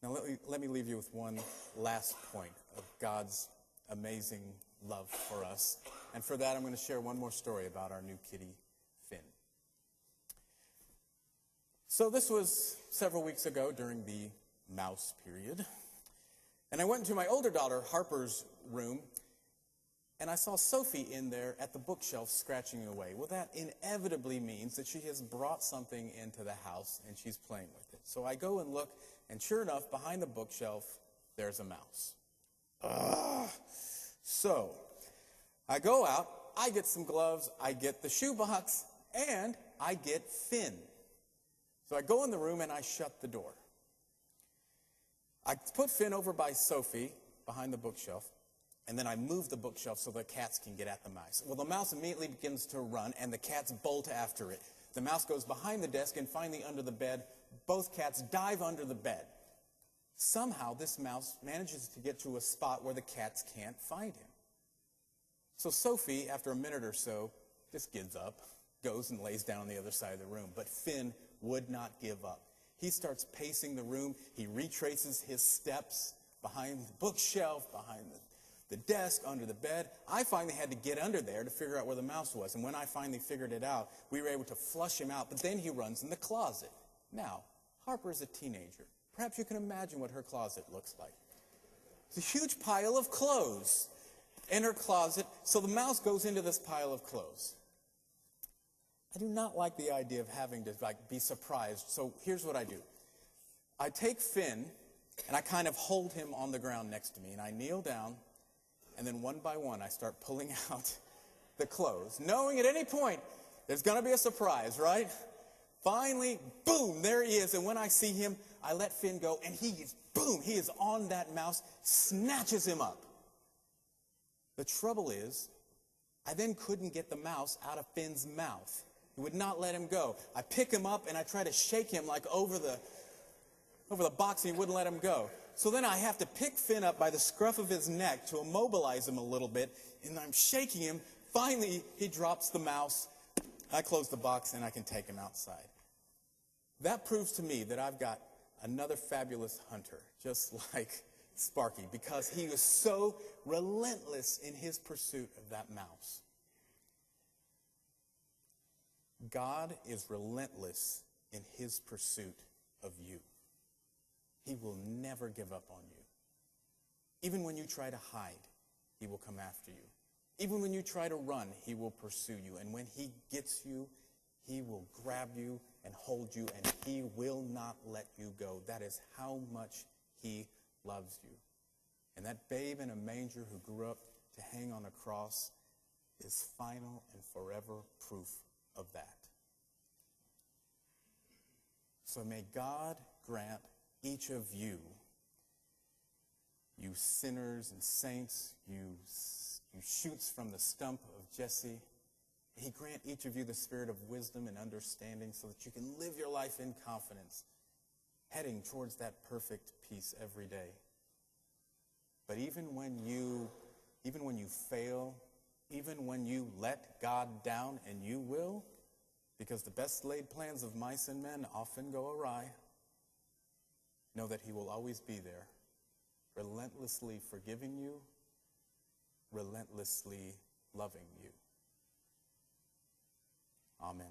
Now let me leave you with one last point of God's amazing love for us. And for that, I'm going to share one more story about our new kitty, Finn. So this was several weeks ago during the mouse period. And I went into my older daughter, Harper's room, and I saw Sophie in there at the bookshelf scratching away. Well, that inevitably means that she has brought something into the house and she's playing with it. So I go and look, and sure enough, behind the bookshelf, there's a mouse. So I go out, I get some gloves, I get the shoebox, and I get Finn. So I go in the room and I shut the door. I put Finn over by Sophie behind the bookshelf, and then I move the bookshelf so the cats can get at the mouse. Well, the mouse immediately begins to run, and the cats bolt after it. The mouse goes behind the desk and finally under the bed. Both cats dive under the bed. Somehow this mouse manages to get to a spot where the cats can't find him. So Sophie, after a minute or so, just gives up, goes and lays down on the other side of the room. But Finn would not give up. He starts pacing the room. He retraces his steps behind the bookshelf, behind the desk, under the bed. I finally had to get under there to figure out where the mouse was. And when I finally figured it out, we were able to flush him out. But then he runs in the closet. Now, Harper is a teenager. Perhaps you can imagine what her closet looks like. It's a huge pile of clothes in her closet. So the mouse goes into this pile of clothes. I do not like the idea of having to be surprised. So here's what I do. I take Finn and I kind of hold him on the ground next to me. And I kneel down, and then one by one I start pulling out the clothes, knowing at any point there's going to be a surprise, right? Finally, boom, there he is. And when I see him, I let Finn go, and he is on that mouse, snatches him up. The trouble is, I then couldn't get the mouse out of Finn's mouth. He would not let him go. I pick him up and I try to shake him like over the box, and he wouldn't let him go. So then I have to pick Finn up by the scruff of his neck to immobilize him a little bit, and I'm shaking him. Finally, he drops the mouse. I close the box and I can take him outside. That proves to me that I've got another fabulous hunter, just like Sparky, because he was so relentless in his pursuit of that mouse. God is relentless in his pursuit of you. He will never give up on you. Even when you try to hide, he will come after you. Even when you try to run, he will pursue you. And when he gets you, he will grab you and hold you, and he will not let you go. That is how much he loves you. And that babe in a manger who grew up to hang on a cross is final and forever proof of that. So may God grant each of you, you sinners and saints, you shoots from the stump of Jesse, he grant each of you the spirit of wisdom and understanding so that you can live your life in confidence, heading towards that perfect peace every day. But even when you fail, even when you let God down, and you will, because the best laid plans of mice and men often go awry, know that he will always be there, relentlessly forgiving you, relentlessly loving you. Amen.